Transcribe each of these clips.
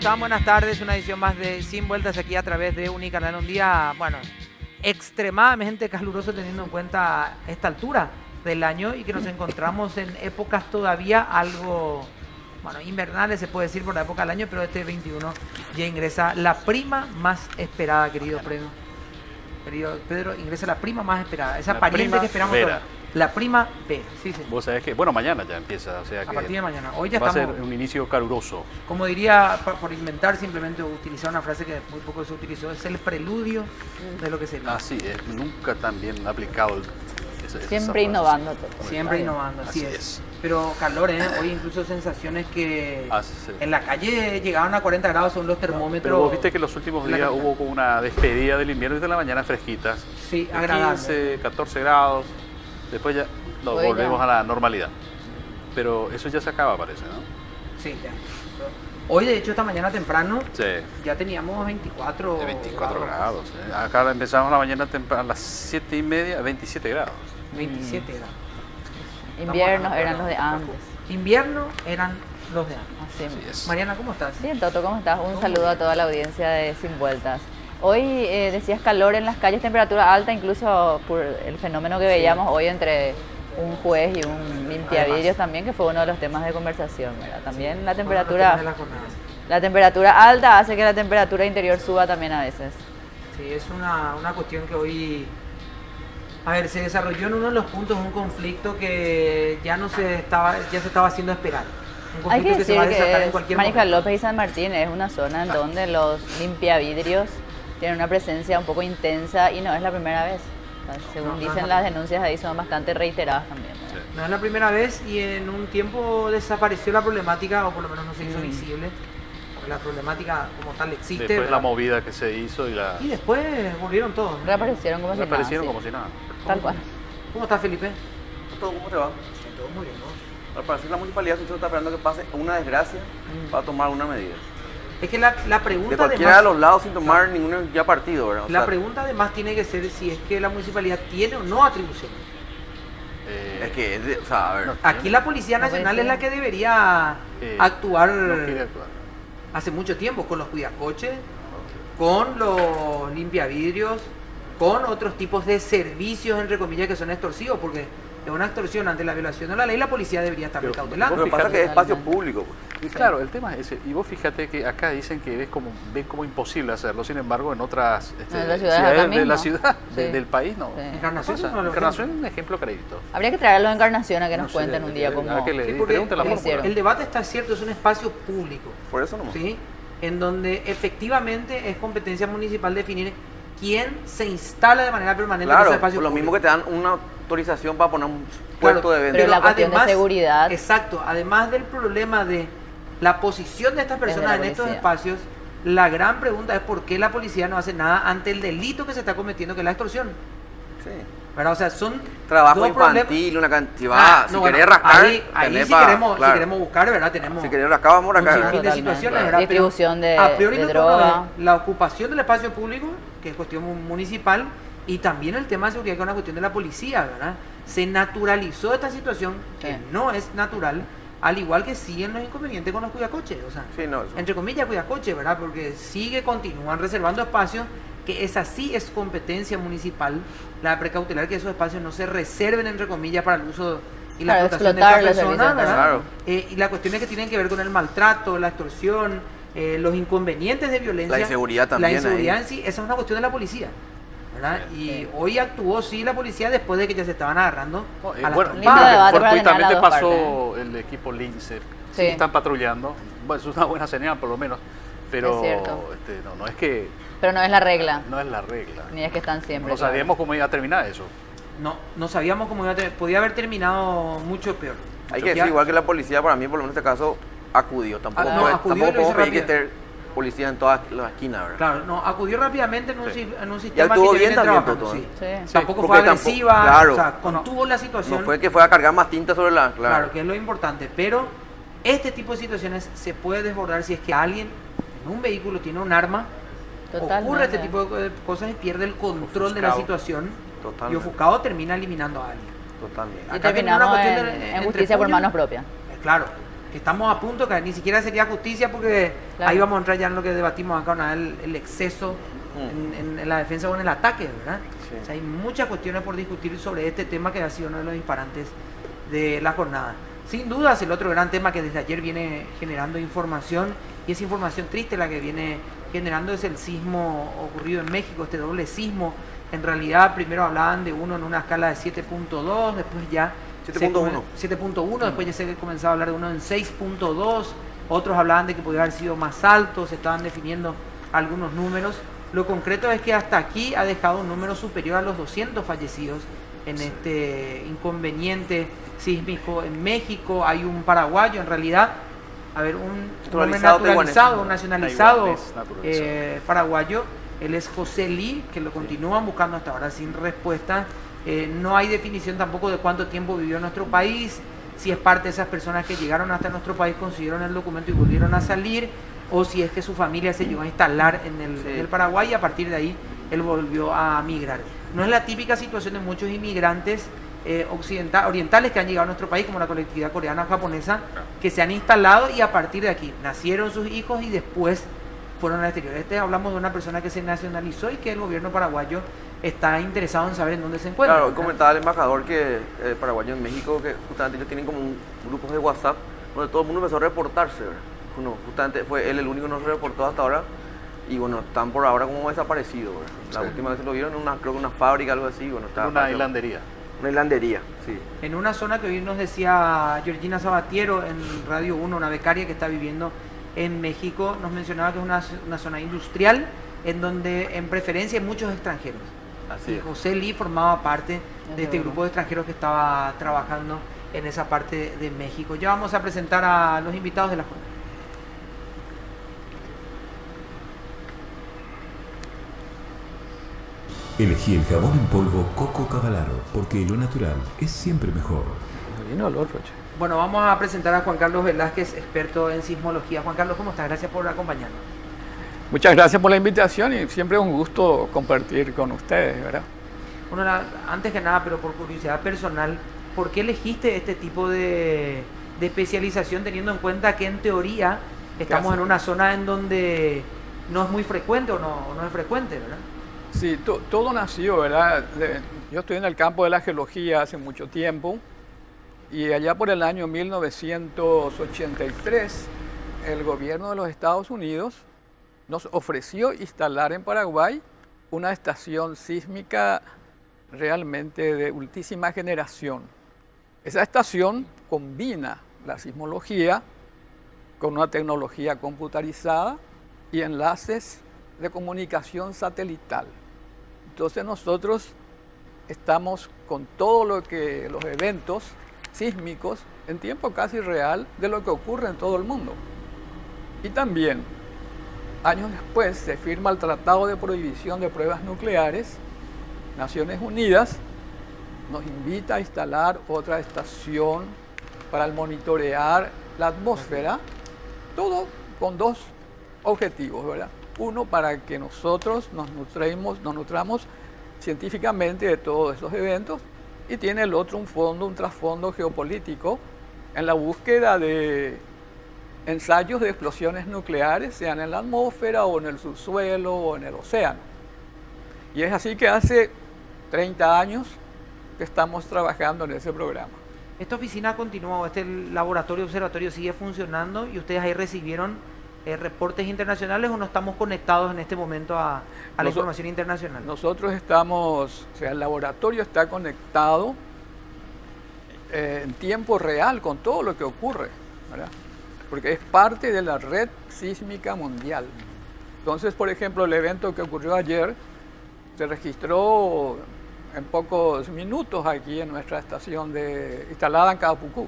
están? Buenas tardes, una edición más de Sin Vueltas aquí a través de Unicanal. Un día, bueno, extremadamente caluroso teniendo en cuenta esta altura del año y que nos encontramos en épocas todavía algo, bueno, invernales se puede decir por la época del año, pero este 21 ya ingresa la prima más esperada, querido Pedro. Querido Pedro, ingresa la prima más esperada, esa pariente que esperamos todos. La prima B, sí, sí. Vos sabés que, bueno, mañana ya empieza, o sea que a partir de mañana. Hoy ya va estamos, a ser un inicio caluroso. como diría, por inventar simplemente utilizar una frase que muy poco se utilizó, es el preludio de lo que se viene. Así es, nunca tan bien aplicado. Siempre innovando. Siempre innovando, así es. Pero calor, hoy incluso sensaciones que en la calle llegaban a 40 grados son los termómetros. Pero vos viste que los últimos días hubo como una despedida del invierno y de la mañana fresquitas. Sí, agradable. 15, 14 grados. Después ya nos volvemos a la normalidad. Pero eso ya se acaba, parece, ¿no? Sí, ya. Hoy, de hecho, esta mañana temprano, sí, ya teníamos 24 grados. Acá empezamos la mañana temprano, a las 7:30, 27 grados. 27 grados. Inviernos eran los de antes. Invierno eran los de antes. Así es. Mariana, ¿cómo estás? Bien, Toto, ¿cómo estás? Un saludo a toda la audiencia de Sin Vueltas. Hoy decías calor en las calles, temperatura alta, incluso por el fenómeno que veíamos hoy entre un juez y un limpiavidrios también, que fue uno de los temas de conversación, ¿verdad? También la temperatura alta hace que la temperatura interior suba también a veces. Sí, es una cuestión que hoy, a ver, se desarrolló en uno de los puntos un conflicto que ya se estaba haciendo esperar. Hay que decir que Mariscal momento. López y San Martín es una zona en donde los limpiavidrios tienen una presencia un poco intensa y no es la primera vez. Según dicen las denuncias ahí son bastante reiteradas también. Sí. No es la primera vez y en un tiempo desapareció la problemática, o por lo menos no se hizo visible. Porque la problemática como tal existe. Después la movida que se hizo y después volvieron todos, ¿no? Reaparecieron como si nada. Tal cual. ¿Cómo estás, Felipe? ¿Cómo te va? Todo muy bien, ¿no? Al parecer la municipalidad solo está esperando que pase una desgracia para tomar una medida. Es que la pregunta de cualquiera además, de los lados sin tomar ningún ya partido, ¿verdad? La pregunta además tiene que ser si es que la municipalidad tiene o no atribución. Es que, a ver. Aquí la Policía Nacional es la que debería actuar, hace mucho tiempo con los cuidacoches, con los limpiavidrios, con otros tipos de servicios, entre comillas, que son extorsivos, porque es una extorsión ante la violación de la ley, la policía debería estar cautelando. Lo que pasa es que es espacio público. Y claro, el tema es ese. Y vos fíjate que acá dicen que ven como imposible hacerlo, sin embargo, en otras ciudades de la ciudad, del país, no. Sí. Encarnación es un ejemplo crédito. Habría que traerlo a Encarnación a que nos cuenten un día cómo el debate está cierto, es un espacio público. Por eso no. ¿Sí? En donde efectivamente es competencia municipal definir quién se instala de manera permanente en ese espacio lo público. Mismo que te dan una autorización para poner un puesto de venta. Pero la cuestión de seguridad. Exacto, además del problema de la posición de estas personas en estos espacios, la gran pregunta es por qué la policía no hace nada ante el delito que se está cometiendo, que es la extorsión. Sí. ¿Verdad? O sea, son trabajo infantil, una cantidad. Si querés rascar, ahí si queremos buscar, ¿verdad? Tenemos. Si querés rascar, vamos a rascar. Un sinfín de situaciones, ¿verdad? Distribución de droga. La ocupación del espacio público, que es cuestión municipal, y también el tema de seguridad, que es una cuestión de la policía, ¿verdad? Se naturalizó esta situación, que no es natural, al igual que siguen los inconvenientes con los cuidacoches. O sea, entre comillas, cuidacoches, ¿verdad? Porque continúan reservando espacios, que esa sí es competencia municipal, la precautelar que esos espacios no se reserven, entre comillas, para el uso y la explotación de estas personas, ¿verdad? Claro. Y las cuestiones que tienen que ver con el maltrato, la extorsión, los inconvenientes de violencia. La inseguridad también. La inseguridad en sí, esa es una cuestión de la policía, ¿verdad? Y hoy actuó la policía después de que ya se estaban agarrando a las trompadas. Fortuitamente pasó el equipo Lince, están patrullando, bueno, es una buena señal por lo menos, pero no es que... Pero no es la regla. No es la regla. Ni es que están siempre. No sabíamos cómo iba a terminar eso. No sabíamos cómo iba a terminar. Podía haber terminado mucho peor. Hay que decir, igual que la policía, para mí, por lo menos en este caso, acudió. Tampoco puedo pedir que esté policía en todas las esquinas, ¿verdad? Claro, acudió rápidamente en un sistema y actuó bien también, Toto. Tampoco fue agresiva, o sea, contuvo la situación. No fue que fue a cargar más tinta sobre la... Claro, que es lo importante. Pero este tipo de situaciones se puede desbordar si es que alguien en un vehículo tiene un arma. Ocurre este tipo de cosas y pierde el control de la situación. Y ofuscado termina eliminando a alguien. Totalmente. Y terminamos en justicia por manos propias. Claro, estamos a punto, que ni siquiera sería justicia, porque ahí vamos a entrar ya en lo que debatimos acá una vez, el exceso en la defensa o en el ataque, ¿verdad? Sí. O sea, hay muchas cuestiones por discutir sobre este tema, que ha sido uno de los disparantes de la jornada. Sin dudas, el otro gran tema que desde ayer viene generando información, y es información triste la que viene generando, es el sismo ocurrido en México, este doble sismo. En realidad, primero hablaban de uno en una escala de 7.2, después ya 7.1, después ya se comenzaba a hablar de uno en 6.2, otros hablaban de que podía haber sido más alto, se estaban definiendo algunos números. Lo concreto es que hasta aquí ha dejado un número superior a los 200 fallecidos en este inconveniente sísmico en México. Hay un paraguayo, en realidad, un nacionalizado paraguayo, él es José Lee, que lo continúan buscando hasta ahora sin respuesta. No hay definición tampoco de cuánto tiempo vivió en nuestro país, si es parte de esas personas que llegaron hasta nuestro país, consiguieron el documento y volvieron a salir, o si es que su familia se llegó a instalar en el Paraguay y a partir de ahí él volvió a migrar. No es la típica situación de muchos inmigrantes orientales que han llegado a nuestro país, como la colectividad coreana o japonesa, que se han instalado y a partir de aquí nacieron sus hijos y después fueron al exterior. Hablamos de una persona que se nacionalizó y que el gobierno paraguayo está interesado en saber en dónde se encuentra. Claro, comentaba el embajador que paraguayo en México, que justamente ellos tienen como grupos de WhatsApp donde todo el mundo empezó a reportarse, ¿verdad? Justamente fue él el único que no se reportó hasta ahora, y bueno, están por ahora como desaparecidos, ¿verdad? La última vez lo vieron en creo que una fábrica, algo así, bueno, estaba una hilandería. Una hilandería, sí. En una zona que hoy nos decía Georgina Sabatiero en Radio 1, una becaria que está viviendo en México, nos mencionaba que es una zona industrial en donde en preferencia hay muchos extranjeros. Así y José Lee formaba parte de este grupo de extranjeros que estaba trabajando en esa parte de México. Ya vamos a presentar a los invitados de la jornada. Elegí el jabón en polvo Coco Cavalaro, porque lo natural es siempre mejor. Bueno, vamos a presentar a Juan Carlos Velázquez, experto en sismología. Juan Carlos, ¿cómo estás? Gracias por acompañarnos. Muchas gracias por la invitación y siempre es un gusto compartir con ustedes, ¿verdad? Bueno, antes que nada, pero por curiosidad personal, ¿por qué elegiste este tipo de especialización, teniendo en cuenta que en teoría estamos en una zona en donde no es muy frecuente o no es frecuente, ¿verdad? Sí, todo nació, ¿verdad? Yo estoy en el campo de la geología hace mucho tiempo y allá por el año 1983 el gobierno de los Estados Unidos nos ofreció instalar en Paraguay una estación sísmica realmente de ultísima generación. Esa estación combina la sismología con una tecnología computarizada y enlaces de comunicación satelital. Entonces nosotros estamos con todo lo que los eventos sísmicos en tiempo casi real de lo que ocurre en todo el mundo. Y también, años después, se firma el Tratado de Prohibición de Pruebas Nucleares. Naciones Unidas nos invita a instalar otra estación para monitorear la atmósfera, todo con dos objetivos, ¿verdad? Uno, para que nosotros nos nutramos científicamente de todos esos eventos, y tiene el otro un trasfondo geopolítico en la búsqueda de ensayos de explosiones nucleares, sean en la atmósfera o en el subsuelo o en el océano. Y es así que hace 30 años que estamos trabajando en ese programa. ¿Esta oficina continúa, este laboratorio observatorio sigue funcionando y ustedes ahí recibieron reportes internacionales o no estamos conectados en este momento a la información internacional? Nosotros estamos, o sea, el laboratorio está conectado en tiempo real con todo lo que ocurre, ¿verdad? Porque es parte de la red sísmica mundial. Entonces, por ejemplo, el evento que ocurrió ayer se registró en pocos minutos aquí en nuestra estación instalada en Capucú.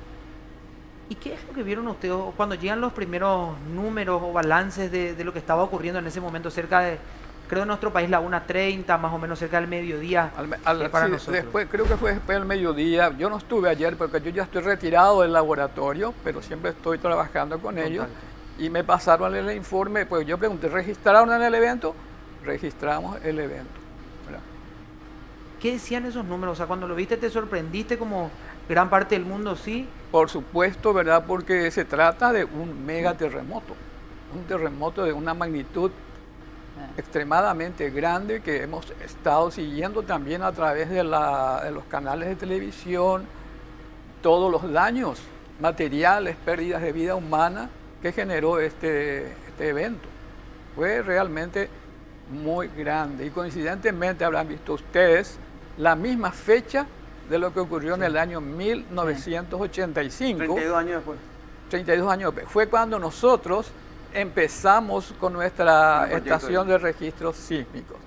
¿Y qué es lo que vieron ustedes cuando llegan los primeros números o balances de lo que estaba ocurriendo en ese momento cerca de, creo en nuestro país, la 1:30, más o menos cerca del mediodía? Para nosotros. Después, creo que fue después del mediodía. Yo no estuve ayer porque yo ya estoy retirado del laboratorio, pero siempre estoy trabajando con ellos. Y me pasaron el informe, pues yo pregunté, ¿registraron en el evento? Registramos el evento, ¿verdad? ¿Qué decían esos números? O sea, cuando lo viste, ¿te sorprendiste como gran parte del mundo sí. Por supuesto, ¿verdad? Porque se trata de un megaterremoto, un terremoto de una magnitud extremadamente grande que hemos estado siguiendo también a través de los canales de televisión, todos los daños materiales, pérdidas de vida humana que generó este evento. Fue realmente muy grande y coincidentemente habrán visto ustedes la misma fecha de lo que ocurrió en el año 1985. 32 años después. 32 años después. Fue cuando nosotros empezamos con nuestra estación de registros sísmicos.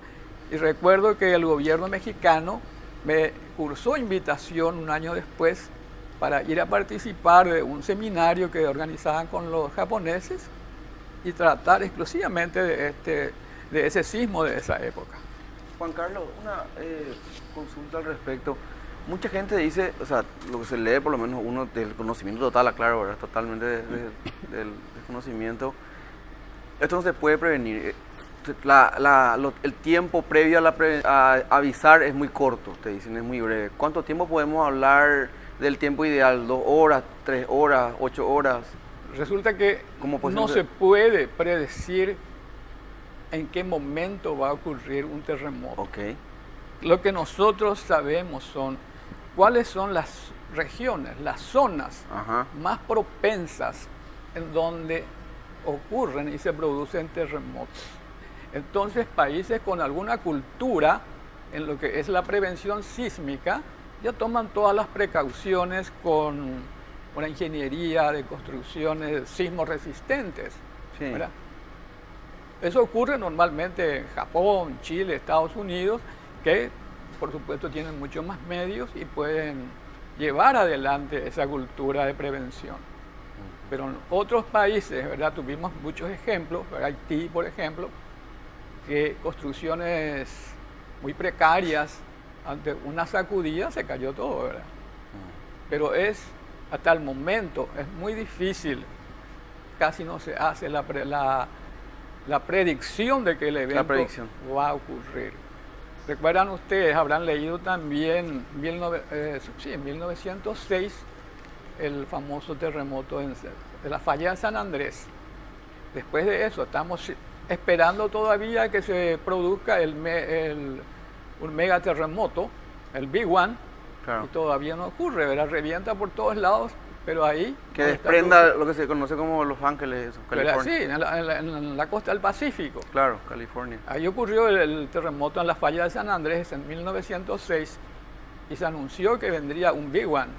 Y recuerdo que el gobierno mexicano me cursó invitación un año después para ir a participar de un seminario que organizaban con los japoneses y tratar exclusivamente de ese sismo de esa época. Juan Carlos, una consulta al respecto. Mucha gente dice, o sea, lo que se lee por lo menos uno del conocimiento total, aclaro, ¿verdad? Totalmente del conocimiento. Esto no se puede prevenir. El tiempo previo a avisar es muy corto, te dicen, es muy breve. ¿Cuánto tiempo podemos hablar del tiempo ideal? ¿2 horas, 3 horas, 8 horas? Resulta que no se puede predecir en qué momento va a ocurrir un terremoto. Okay. Lo que nosotros sabemos son cuáles son las regiones, las zonas más propensas en donde ocurren y se producen terremotos. Entonces, países con alguna cultura en lo que es la prevención sísmica ya toman todas las precauciones con una ingeniería de construcciones sismo resistentes. Sí. ¿Verdad? Eso ocurre normalmente en Japón, Chile, Estados Unidos, que por supuesto tienen muchos más medios y pueden llevar adelante esa cultura de prevención. Pero en otros países, ¿verdad? Tuvimos muchos ejemplos, Haití, por ejemplo, que construcciones muy precarias, ante una sacudida se cayó todo, ¿verdad? Pero hasta el momento, es muy difícil, casi no se hace la predicción de que el evento va a ocurrir. Recuerdan ustedes, habrán leído también en 1906 el famoso terremoto de la falla de San Andrés. Después de eso estamos esperando todavía que se produzca un megaterremoto, el Big One, claro. Y todavía no ocurre, ¿verdad? Revienta por todos lados, pero ahí... Que desprenda lo que se conoce como Los Ángeles, California. Sí, en la costa del Pacífico. Claro, California. Ahí ocurrió el terremoto en la falla de San Andrés en 1906 y se anunció que vendría un Big One.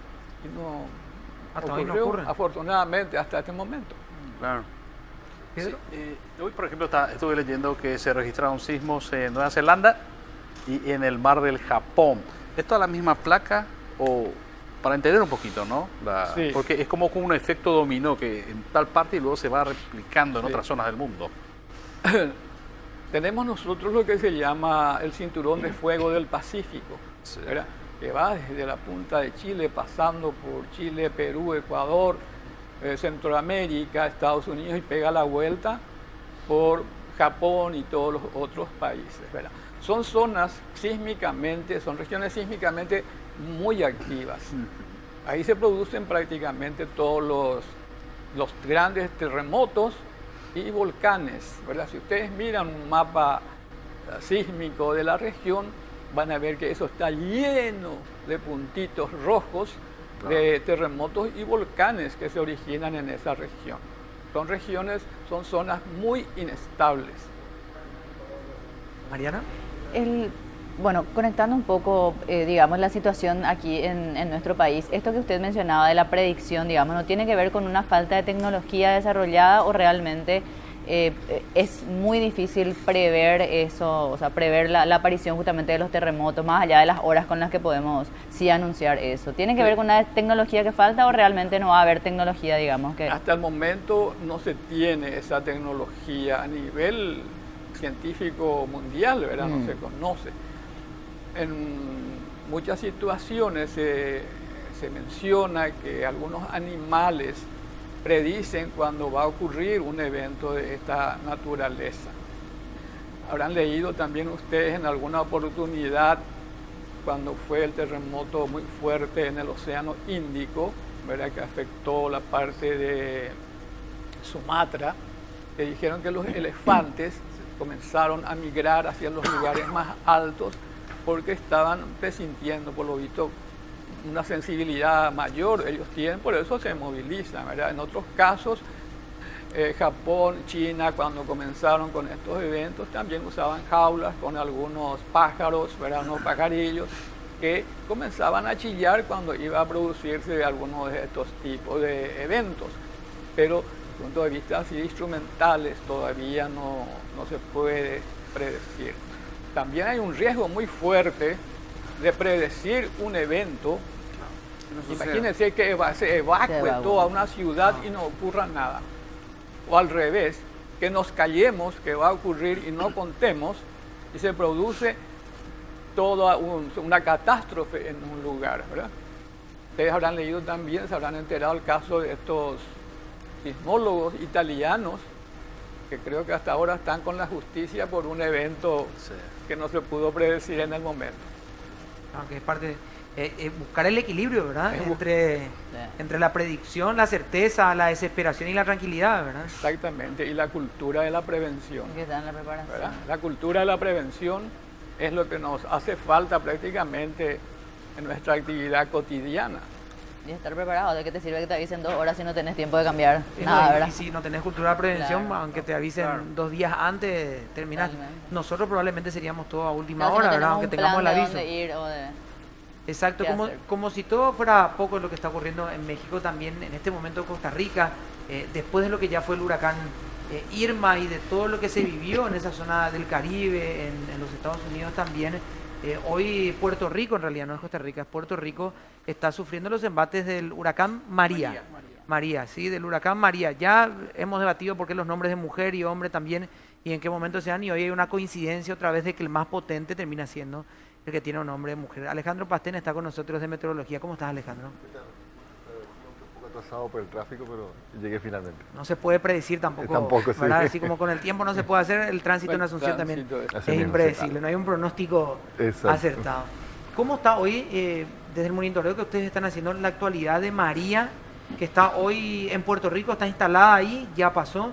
Y no ocurrió, afortunadamente, hasta este momento. Claro. Sí, hoy, por ejemplo, estuve leyendo que se registraron sismos en Nueva Zelanda y en el mar del Japón. ¿Es toda la misma placa o...? Para entender un poquito, ¿no? Sí. Porque es como un efecto dominó que en tal parte y luego se va replicando en otras zonas del mundo. Tenemos nosotros lo que se llama el cinturón de fuego del Pacífico, sí. ¿Verdad? Que va desde la punta de Chile, pasando por Chile, Perú, Ecuador, Centroamérica, Estados Unidos y pega la vuelta por Japón y todos los otros países, ¿verdad? Son zonas sísmicamente, son regiones sísmicamente muy activas. Ahí se producen prácticamente todos los grandes terremotos y volcanes, ¿verdad? Si ustedes miran un mapa sísmico de la región, van a ver que eso está lleno de puntitos rojos, claro, de terremotos y volcanes que se originan en esa región. Son zonas muy inestables. Mariana. Bueno, conectando un poco, digamos, la situación aquí en nuestro país, esto que usted mencionaba de la predicción, digamos, ¿no tiene que ver con una falta de tecnología desarrollada o realmente es muy difícil prever eso, o sea, prever la aparición justamente de los terremotos, más allá de las horas con las que podemos sí anunciar eso? ¿Tiene que ver con una tecnología que falta o realmente no va a haber tecnología, digamos? Hasta el momento no se tiene esa tecnología a nivel científico mundial, ¿verdad? No se conoce. En muchas situaciones se menciona que algunos animales predicen cuando va a ocurrir un evento de esta naturaleza. Habrán leído también ustedes en alguna oportunidad cuando fue el terremoto muy fuerte en el Océano Índico, ¿verdad? Que afectó la parte de Sumatra, que dijeron que los elefantes comenzaron a migrar hacia los lugares más altos porque estaban presintiendo, por lo visto, una sensibilidad mayor ellos tienen, por eso se movilizan, ¿verdad? En otros casos, Japón, China, cuando comenzaron con estos eventos, también usaban jaulas con algunos pájaros, ¿verdad? Unos pajarillos que comenzaban a chillar cuando iba a producirse alguno de estos tipos de eventos. Pero desde el punto de vista así instrumentales todavía no se puede predecir. También hay un riesgo muy fuerte de predecir un evento. Imagínense que se evacue toda una ciudad y no ocurra nada. O al revés, que nos callemos que va a ocurrir y no contemos y se produce toda una catástrofe en un lugar, ¿verdad? Ustedes habrán leído también, se habrán enterado el caso de estos sismólogos italianos que creo que hasta ahora están con la justicia por un evento que no se pudo predecir en el momento. Aunque es parte de buscar el equilibrio, ¿verdad? Entre la predicción, la certeza, la desesperación y la tranquilidad, ¿verdad? Exactamente, y la cultura de la prevención. Que está en la preparación. ¿Verdad? La cultura de la prevención es lo que nos hace falta prácticamente en nuestra actividad cotidiana. Y estar preparado, ¿de qué te sirve que te avisen 2 horas si no tenés tiempo de cambiar? Y Nada, no, ¿verdad? y si no tenés cultura de prevención, Claro. aunque te avisen 2 días antes, terminás. Totalmente. Nosotros probablemente seríamos todos a última Claro, si hora, no ¿verdad? tenemos Aunque un tengamos el plan de aviso. dónde ir o de... Exacto, ¿Qué como, hacer? como si todo fuera poco lo que está ocurriendo en México, también en este momento Costa Rica, después de lo que ya fue el huracán Irma y de todo lo que se vivió en esa zona del Caribe, en los Estados Unidos también, hoy Puerto Rico, en realidad no es Costa Rica, es Puerto Rico, está sufriendo los embates del huracán María. María, sí, del huracán María. Ya hemos debatido por qué los nombres de mujer y hombre también y en qué momento se dan, y hoy hay una coincidencia otra vez de que el más potente termina siendo el que tiene un nombre de mujer. Alejandro Pastén está con nosotros de Meteorología. ¿Cómo estás, Alejandro? Un poco atrasado por el tráfico, pero llegué finalmente. No se puede predecir tampoco, Tampoco, sí. ¿verdad? Así como con el tiempo no se puede hacer, el tránsito en Bueno, Asunción también tránsito Así es mismo, impredecible, sí. no hay un pronóstico Exacto. acertado. ¿Cómo está hoy, desde el monitoreo que ustedes están haciendo, la actualidad de María, que está hoy en Puerto Rico, está instalada ahí, ya pasó?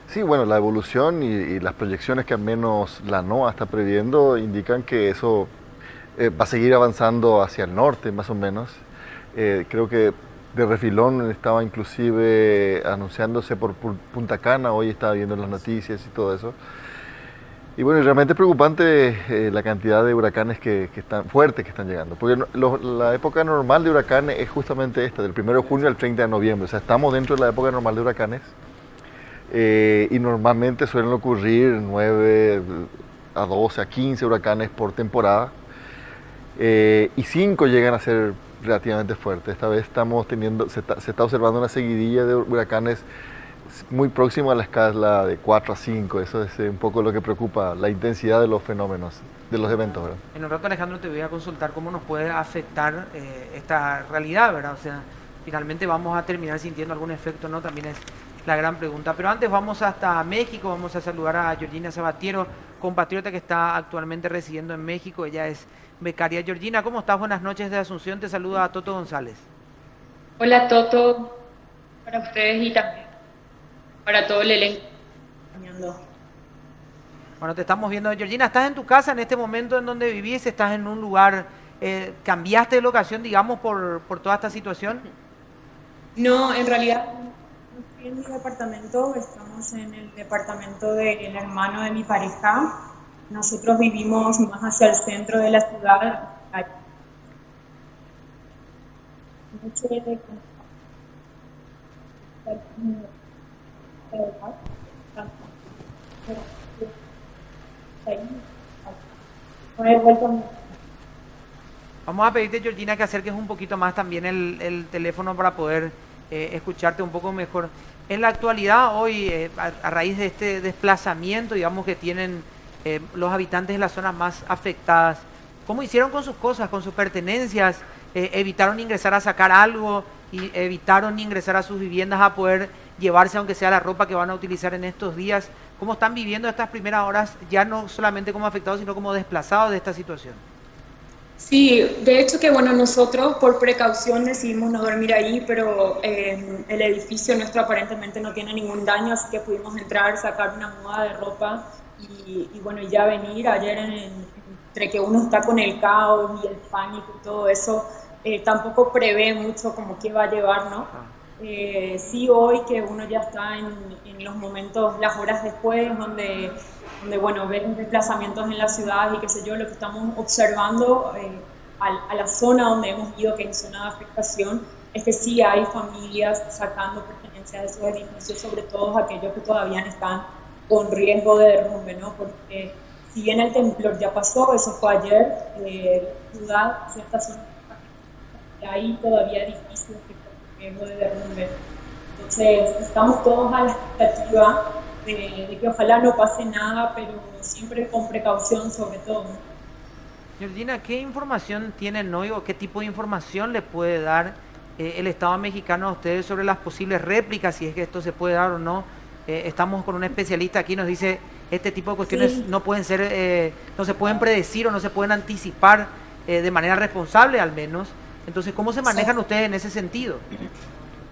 Sí, bueno, la evolución y las proyecciones que al menos la NOAA está previendo indican que eso va a seguir avanzando hacia el norte, más o menos. Creo que de refilón estaba inclusive anunciándose por Punta Cana, hoy estaba viendo las noticias y todo eso. Y bueno, realmente es preocupante la cantidad de huracanes que están fuertes que están llegando, porque la época normal de huracanes es justamente esta, del 1 de junio al 30 de noviembre, o sea, estamos dentro de la época normal de huracanes y normalmente suelen ocurrir 9 a 12 a 15 huracanes por temporada y 5 llegan a ser relativamente fuertes. Esta vez estamos teniendo, se está observando una seguidilla de huracanes muy próximo a la escala de 4 a 5, eso es un poco lo que preocupa, la intensidad de los fenómenos, de los eventos, ¿verdad? En un rato, Alejandro, te voy a consultar cómo nos puede afectar esta realidad, ¿verdad? O sea, finalmente vamos a terminar sintiendo algún efecto, ¿no? También es la gran pregunta. Pero antes vamos hasta México, vamos a saludar a Georgina Sabatiero, compatriota que está actualmente residiendo en México, ella es becaria. Georgina, ¿cómo estás? Buenas noches de Asunción, te saluda a Toto González. Hola Toto, para ustedes y también para todo el elenco. Bueno, te estamos viendo. Georgina, ¿estás en tu casa en este momento en donde vivís? ¿Estás en un lugar, cambiaste de locación, digamos, por toda esta situación? No, en realidad no estoy en mi departamento, estamos en el departamento del hermano de mi pareja. Nosotros vivimos más hacia el centro de la ciudad. Mucho de Vamos a pedirte, Georgina, que acerques un poquito más también el teléfono para poder escucharte un poco mejor. En la actualidad, hoy, a raíz de este desplazamiento, digamos, que tienen los habitantes de las zonas más afectadas, ¿cómo hicieron con sus cosas, con sus pertenencias? ¿Evitaron ingresar a sacar algo y evitaron ingresar a sus viviendas a poder llevarse, aunque sea la ropa que van a utilizar en estos días? ¿Cómo están viviendo estas primeras horas, ya no solamente como afectados, sino como desplazados de esta situación? Sí, de hecho que bueno, nosotros por precaución decidimos no dormir ahí, pero el edificio nuestro aparentemente no tiene ningún daño, así que pudimos entrar, sacar una muda de ropa y bueno, ya venir. Ayer entre que uno está con el caos y el pánico y todo eso, tampoco prevé mucho como qué va a llevar, ¿no? Sí, hoy que uno ya está en los momentos, las horas después, donde bueno, ven desplazamientos en la ciudad y qué sé yo, lo que estamos observando a la zona donde hemos ido, que es zona de afectación, es que sí hay familias sacando pertenencias de sus edificios, sobre todo aquellos que todavía están con riesgo de derrumbe, ¿no? Porque si bien el temblor ya pasó, eso fue ayer, ciudad, ciertas zonas, hay todavía edificios que están con riesgo de derrumbe. Entonces, estamos todos a la expectativa de que ojalá no pase nada, pero siempre con precaución sobre todo. Georgina, ¿qué información tienen hoy o qué tipo de información le puede dar el Estado mexicano a ustedes sobre las posibles réplicas, si es que esto se puede dar o no? Estamos con un especialista aquí, nos dice este tipo de cuestiones Sí. no pueden ser, no se pueden predecir o no se pueden anticipar de manera responsable al menos. Entonces, ¿cómo se manejan ustedes en ese sentido?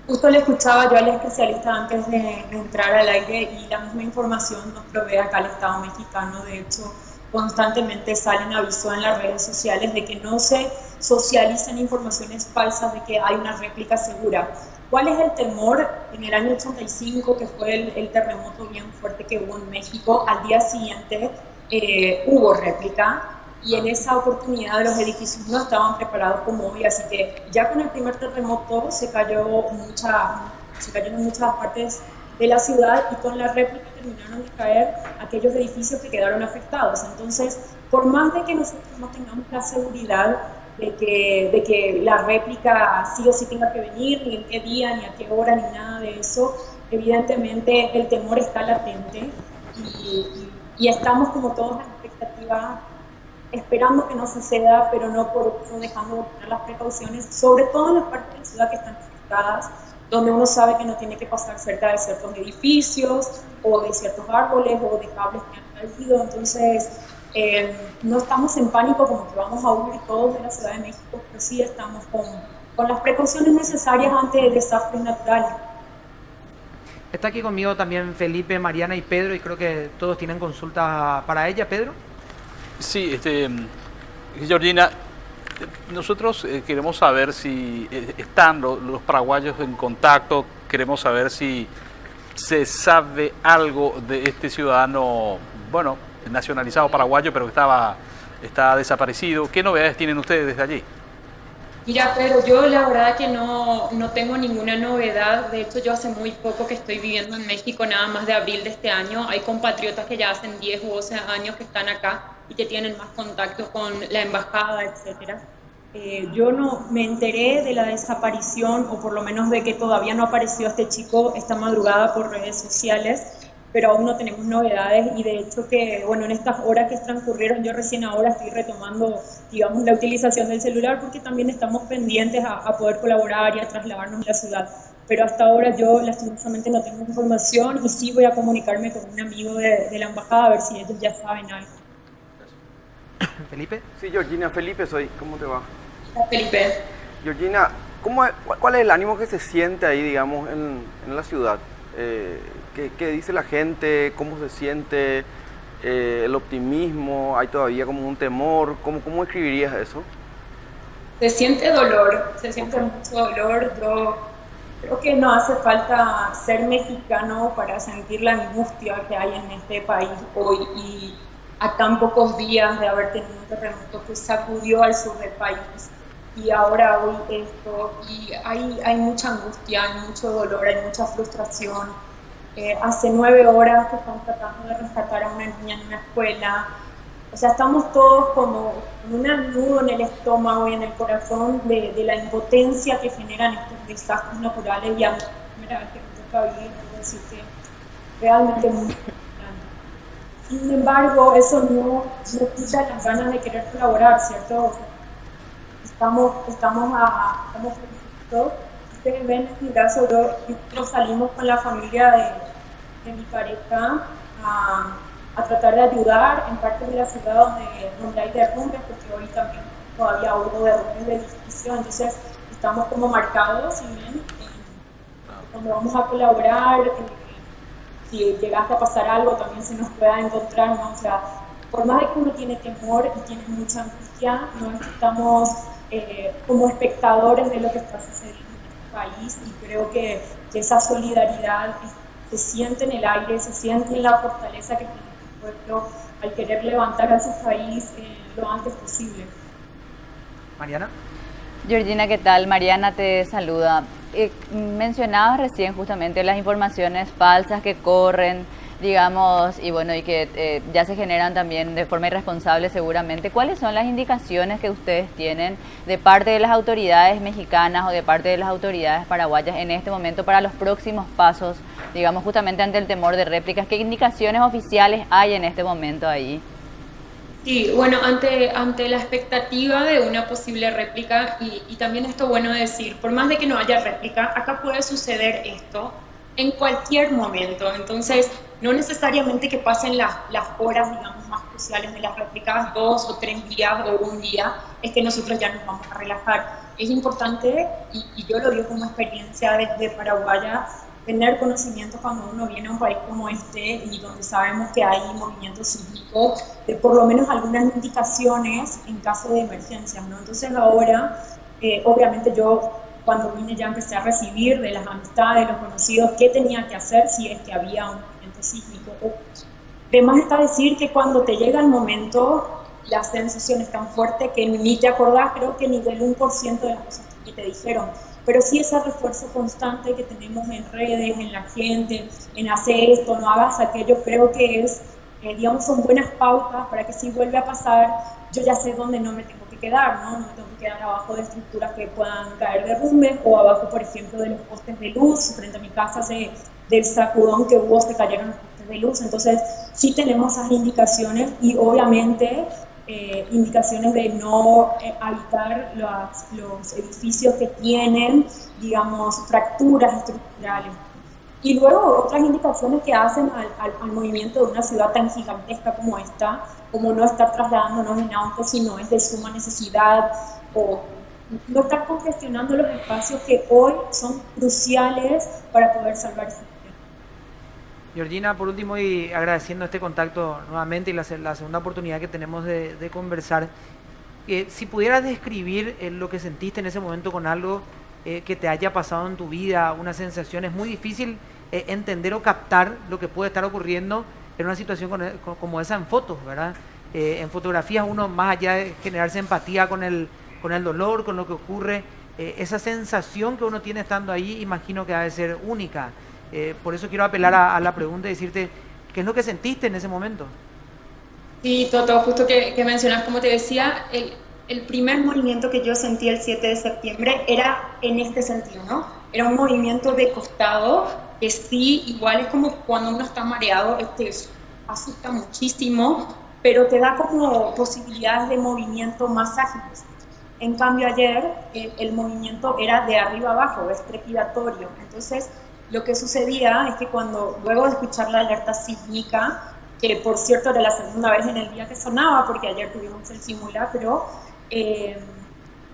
Justo le escuchaba yo al especialista antes de entrar al aire y la misma información nos provee acá el Estado mexicano. De hecho, constantemente salen avisos en las redes sociales de que no se socialicen informaciones falsas de que hay una réplica segura. ¿Cuál es el temor? En el año 85, que fue el terremoto bien fuerte que hubo en México, al día siguiente hubo réplica. Y en esa oportunidad los edificios no estaban preparados como hoy, así que ya con el primer terremoto se cayó en muchas partes de la ciudad y con la réplica terminaron de caer aquellos edificios que quedaron afectados. Entonces, por más de que nosotros no tengamos la seguridad de que la réplica sí o sí tenga que venir, ni en qué día, ni a qué hora, ni nada de eso, evidentemente el temor está latente y estamos como todos en expectativa esperando que no suceda, pero no por eso dejando de tener las precauciones, sobre todo en las partes de la ciudad que están afectadas, donde uno sabe que no tiene que pasar cerca de ciertos edificios o de ciertos árboles o de cables que han caído. Entonces, no estamos en pánico como que vamos a huir todos de la Ciudad de México, pero sí estamos con las precauciones necesarias ante desastres naturales. Está aquí conmigo también Felipe, Mariana y Pedro, y creo que todos tienen consultas para ella. Pedro. Sí, Georgina, nosotros queremos saber si están los paraguayos en contacto, queremos saber si se sabe algo de este ciudadano, bueno, nacionalizado paraguayo, pero que está desaparecido. ¿Qué novedades tienen ustedes desde allí? Mira, pero yo la verdad que no tengo ninguna novedad. De hecho, yo hace muy poco que estoy viviendo en México, nada más de abril de este año. Hay compatriotas que ya hacen 10 u 12 años que están acá y que tienen más contacto con la embajada, etcétera. Yo no me enteré de la desaparición, o por lo menos de que todavía no apareció este chico esta madrugada por redes sociales, pero aún no tenemos novedades y de hecho que, bueno, en estas horas que transcurrieron, yo recién ahora estoy retomando, digamos, la utilización del celular porque también estamos pendientes a poder colaborar y a trasladarnos a la ciudad. Pero hasta ahora yo lastimosamente no tengo información y sí voy a comunicarme con un amigo de la embajada a ver si ellos ya saben algo. Felipe. Sí, Georgina, Felipe soy. ¿Cómo te va? Felipe. Georgina, ¿cuál es el ánimo que se siente ahí, digamos, en la ciudad? ¿Qué dice la gente? ¿Cómo se siente? ¿El optimismo? ¿Hay todavía como un temor? ¿Cómo escribirías eso? Se siente dolor, se siente mucho dolor. Yo creo que no hace falta ser mexicano para sentir la angustia que hay en este país hoy y a tan pocos días de haber tenido un terremoto que sacudió al sur del país y ahora hoy esto, y hay mucha angustia, hay mucho dolor, hay mucha frustración. Hace 9 horas que están tratando de rescatar a una niña en una escuela. O sea, estamos todos como con un nudo en el estómago y en el corazón de la impotencia que generan estos desastres naturales, y a mí, la primera vez que me toca vivir, puedo decir que realmente muy frustrante. Sin embargo, eso no quita las ganas de querer colaborar, ¿cierto? Estamos todos. Ustedes ven en mi caso, nosotros salimos con la familia de mi pareja a tratar de ayudar en partes de la ciudad donde hay derrumbes, porque hoy también todavía hubo derrumbes de edificios, entonces estamos como marcados, y bien, cuando vamos a colaborar, si llegase a pasar algo también se nos pueda encontrar, ¿no? O sea, por más de que uno tiene temor y tiene mucha angustia, no estamos como espectadores de lo que está sucediendo en este país, y creo que esa solidaridad se siente en el aire, se siente en la fortaleza que tiene el pueblo al querer levantar a su país lo antes posible. Mariana. Georgina, ¿qué tal? Mariana te saluda. Mencionabas recién justamente las informaciones falsas que corren, digamos, y bueno, y que ya se generan también de forma irresponsable seguramente. ¿Cuáles son las indicaciones que ustedes tienen de parte de las autoridades mexicanas o de parte de las autoridades paraguayas en este momento para los próximos pasos, digamos, justamente ante el temor de réplicas? ¿Qué indicaciones oficiales hay en este momento ahí? Sí, bueno, ante la expectativa de una posible réplica, y también esto bueno decir, por más de que no haya réplica, acá puede suceder esto en cualquier momento. Entonces, no necesariamente que pasen las horas, digamos, más cruciales de las réplicas, 2 o 3 días o un día, es que nosotros ya nos vamos a relajar. Es importante, y yo lo digo como experiencia de paraguaya, tener conocimiento cuando uno viene a un país como este y donde sabemos que hay movimientos sísmicos, de por lo menos algunas indicaciones en caso de emergencias, ¿no? Entonces ahora, obviamente yo cuando vine ya empecé a recibir de las amistades, de los conocidos, qué tenía que hacer si es que había un movimiento sísmico. Además está decir que cuando te llega el momento, la sensación es tan fuerte que ni te acordás, creo que ni del 1% de las cosas que te dijeron. Pero sí ese refuerzo constante que tenemos en redes, en la gente, en hacer esto, no hagas aquello, creo que es, digamos, son buenas pautas para que si vuelve a pasar, yo ya sé dónde no me tengo que quedar, ¿no? No me tengo que quedar abajo de estructuras que puedan caer derrumbes o abajo, por ejemplo, de los postes de luz. Frente a mi casa, del sacudón que hubo, se cayeron los postes de luz. Entonces, sí tenemos esas indicaciones y obviamente indicaciones de no habitar los edificios que tienen, digamos, fracturas estructurales. Y luego otras indicaciones que hacen al movimiento de una ciudad tan gigantesca como esta, como no estar trasladándonos en autos si no es de suma necesidad, o no estar congestionando los espacios que hoy son cruciales para poder salvar ese. Georgina, por último, y agradeciendo este contacto nuevamente y la segunda oportunidad que tenemos de conversar, si pudieras describir lo que sentiste en ese momento con algo que te haya pasado en tu vida, una sensación, es muy difícil entender o captar lo que puede estar ocurriendo en una situación como esa en fotos, ¿verdad? En fotografías uno, más allá de generarse empatía con el dolor, con lo que ocurre, esa sensación que uno tiene estando ahí, imagino que ha de ser única. Por eso quiero apelar a la pregunta y decirte, ¿qué es lo que sentiste en ese momento? Sí, Toto, justo que mencionas, como te decía, el primer movimiento que yo sentí el 7 de septiembre era en este sentido, ¿no? Era un movimiento de costado, que sí, igual es como cuando uno está mareado, asusta muchísimo, pero te da como posibilidades de movimiento más ágiles. En cambio ayer el movimiento era de arriba abajo, es trepidatorio. Entonces lo que sucedía es que luego de escuchar la alerta sísmica, que por cierto era la segunda vez en el día que sonaba, porque ayer tuvimos el simulacro,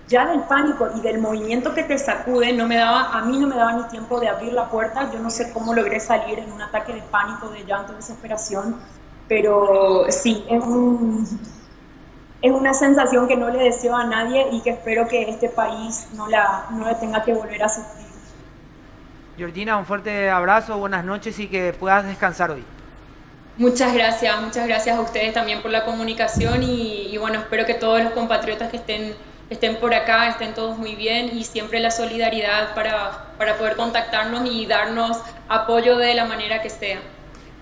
ya del pánico y del movimiento que te sacude, a mí no me daba ni tiempo de abrir la puerta. Yo no sé cómo logré salir en un ataque de pánico, de llanto, de desesperación, pero sí, es una sensación que no le deseo a nadie y que espero que este país no la tenga que volver a sufrir. Georgina, un fuerte abrazo, buenas noches y que puedas descansar hoy. Muchas gracias a ustedes también por la comunicación y bueno, espero que todos los compatriotas que estén por acá estén todos muy bien y siempre la solidaridad para poder contactarnos y darnos apoyo de la manera que sea.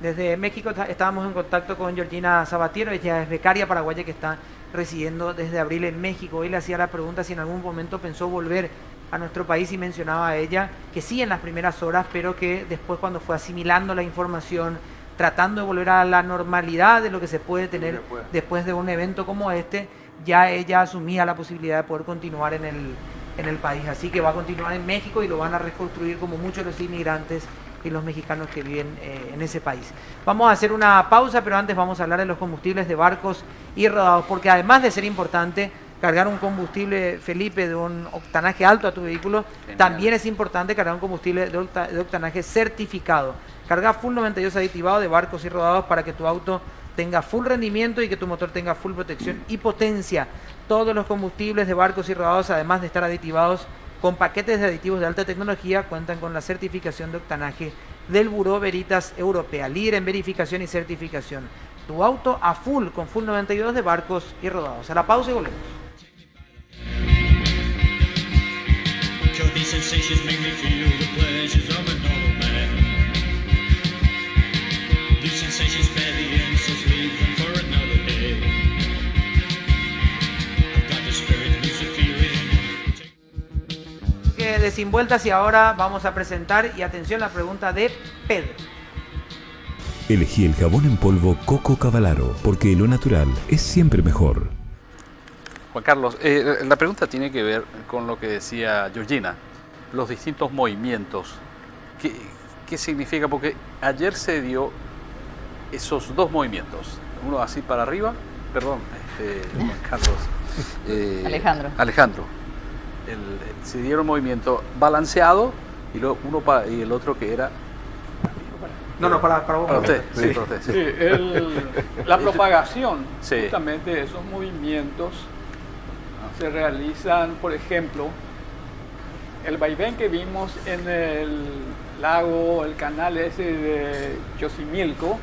Desde México estábamos en contacto con Georgina Sabatier, ella es becaria paraguaya que está residiendo desde abril en México. Hoy le hacía la pregunta si en algún momento pensó volver a nuestro país y mencionaba a ella que sí en las primeras horas, pero que después cuando fue asimilando la información, tratando de volver a la normalidad de lo que se puede tener después de un evento como este, ya ella asumía la posibilidad de poder continuar en el país. Así que va a continuar en México y lo van a reconstruir como muchos de los inmigrantes y los mexicanos que viven en ese país. Vamos a hacer una pausa, pero antes vamos a hablar de los combustibles de barcos y rodados, porque además de ser importante cargar un combustible, Felipe, de un octanaje alto a tu vehículo, Genial. también es importante cargar un combustible de octanaje certificado. Carga full 92 aditivado de barcos y rodados para que tu auto tenga full rendimiento y que tu motor tenga full protección y potencia. Todos los combustibles de barcos y rodados, además de estar aditivados con paquetes de aditivos de alta tecnología, cuentan con la certificación de octanaje del Bureau Veritas Europea, líder en verificación y certificación. Tu auto a full con full 92 de barcos y rodados. A la pausa y volvemos. These sensations make me feel the pleasures of a normal man. These sensations spare the insults, leave them for another day. I've got the spirit, lose the feeling. Que de Sin Vueltas, y ahora vamos a presentar, y atención, la pregunta de Pedro. Elegí el jabón en polvo Coco Cavalaro, porque lo natural es siempre mejor. Juan Carlos, la pregunta tiene que ver con lo que decía Georgina, los distintos movimientos. ¿Qué significa? Porque ayer se dio esos dos movimientos, uno así para arriba, perdón, Juan Carlos. Alejandro. Se dieron movimiento balanceado y luego y el otro que era... Para vos. Para usted, Sí, para usted, sí. sí, la propagación, Sí. justamente de esos movimientos se realizan, por ejemplo, el vaivén que vimos en el lago, el canal ese de Xochimilco.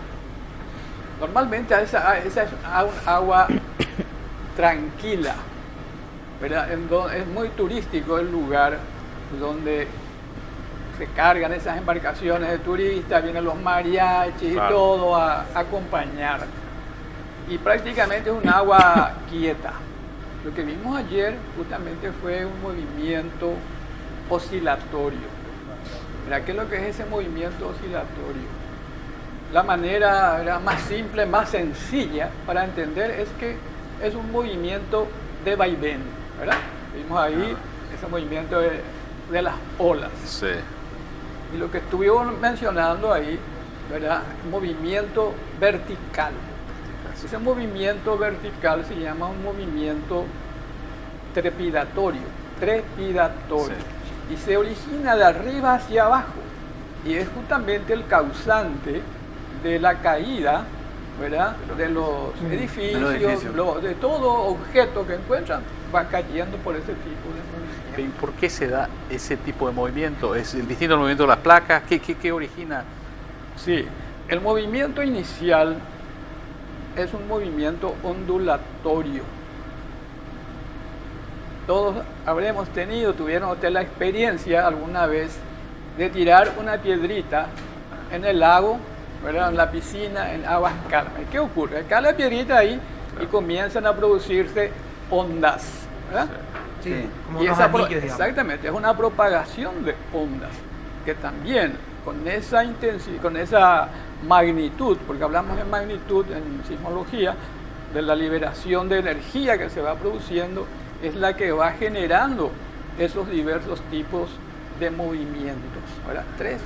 Normalmente esa es agua tranquila, ¿verdad? Es muy turístico el lugar donde se cargan esas embarcaciones de turistas, vienen los mariachis Claro. y todo a acompañar. Y prácticamente es un agua quieta. Lo que vimos ayer justamente fue un movimiento oscilatorio. Mira, ¿qué es lo que es ese movimiento oscilatorio? La manera, ¿verdad?, más simple, más sencilla para entender es que es un movimiento de vaivén, ¿verdad? Vimos ahí ese movimiento de las olas. Sí. Y lo que estuvimos mencionando ahí, ¿verdad?, movimiento vertical. Ese movimiento vertical se llama un movimiento trepidatorio. Y se origina de arriba hacia abajo. Y es justamente el causante de la caída, ¿verdad?, de los edificios, de todo objeto que encuentran, va cayendo por ese tipo de movimiento. ¿Y por qué se da ese tipo de movimiento? ¿Es el distinto movimiento de las placas? ¿Qué origina? Sí, el movimiento inicial es un movimiento ondulatorio. Todos tuvieron ustedes la experiencia alguna vez de tirar una piedrita en el lago, ¿verdad?, en la piscina, en aguas calmas. ¿Qué ocurre? Cae la piedrita ahí y comienzan a producirse ondas, ¿verdad? Sí, como Y unos anillos, digamos. exactamente, es una propagación de ondas que también con esa intensidad, con esa magnitud, porque hablamos de magnitud en sismología, de la liberación de energía que se va produciendo, es la que va generando esos diversos tipos de movimientos, ¿verdad? 3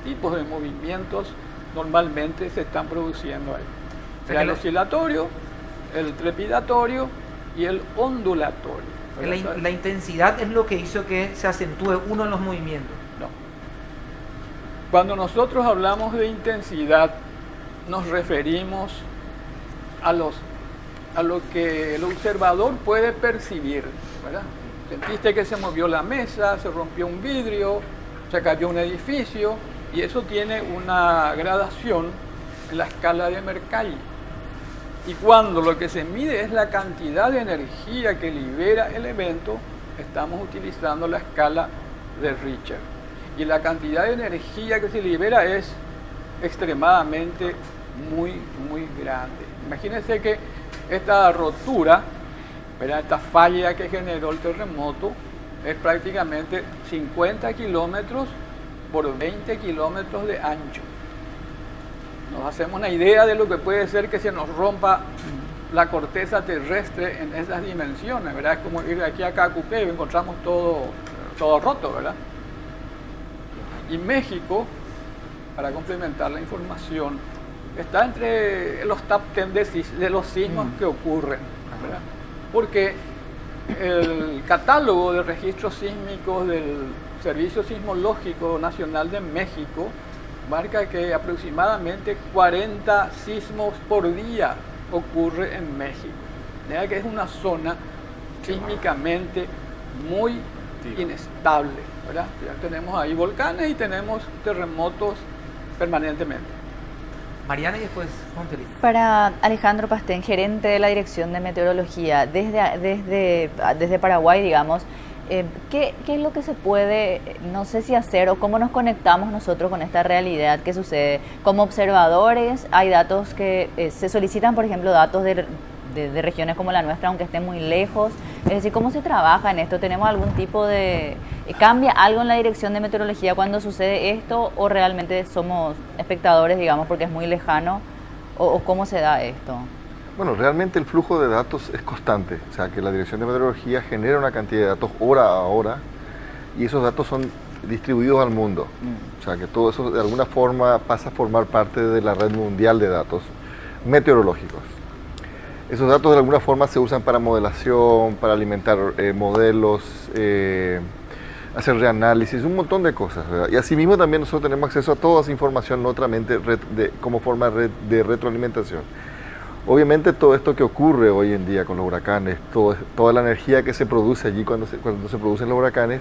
tipos de movimientos normalmente se están produciendo ahí. El oscilatorio, el trepidatorio y el ondulatorio. La intensidad es lo que hizo que se acentúe uno de los movimientos. No. Cuando nosotros hablamos de intensidad, nos referimos a lo que el observador puede percibir, ¿verdad? Sentiste que se movió la mesa, se rompió un vidrio, se cayó un edificio, y eso tiene una gradación en la escala de Mercalli. Y cuando lo que se mide es la cantidad de energía que libera el evento, estamos utilizando la escala de Richter. Y la cantidad de energía que se libera es extremadamente muy grande. Imagínense que esta rotura, ¿verdad?, esta falla que generó el terremoto, es prácticamente 50 kilómetros por 20 kilómetros de ancho. Nos hacemos una idea de lo que puede ser que se nos rompa la corteza terrestre en esas dimensiones, ¿verdad? Es como ir de aquí a Cacupé y encontramos todo roto, ¿verdad? Y México para complementar la información, está entre los top 10 de los sismos que ocurren, ¿verdad? Porque el catálogo de registros sísmicos del Servicio Sismológico Nacional de México marca que aproximadamente 40 sismos por día ocurre en México. De manera que es una zona sísmicamente muy inestable, ¿verdad? Ya tenemos ahí volcanes y tenemos terremotos permanentemente. Mariana y después Juan Felipe. Para Alejandro Pastén, gerente de la Dirección de Meteorología, desde Paraguay, digamos, ¿qué es lo que se puede, no sé si hacer o cómo nos conectamos nosotros con esta realidad que sucede? Como observadores, hay datos que se solicitan, por ejemplo, datos de regiones como la nuestra, aunque estén muy lejos. Es decir, ¿cómo se trabaja en esto? ¿Tenemos algún tipo de... ¿Cambia algo en la Dirección de Meteorología cuando sucede esto o realmente somos espectadores, digamos, porque es muy lejano? ¿O cómo se da esto? Bueno, realmente el flujo de datos es constante, o sea que la Dirección de Meteorología genera una cantidad de datos hora a hora y esos datos son distribuidos al mundo, o sea que todo eso de alguna forma pasa a formar parte de la red mundial de datos meteorológicos. Esos datos de alguna forma se usan para modelación, para alimentar modelos, hacer reanálisis, un montón de cosas, ¿verdad? Y asimismo también nosotros tenemos acceso a toda esa información otramente como forma de retroalimentación. Obviamente todo esto que ocurre hoy en día con los huracanes, toda la energía que se produce allí cuando se producen los huracanes,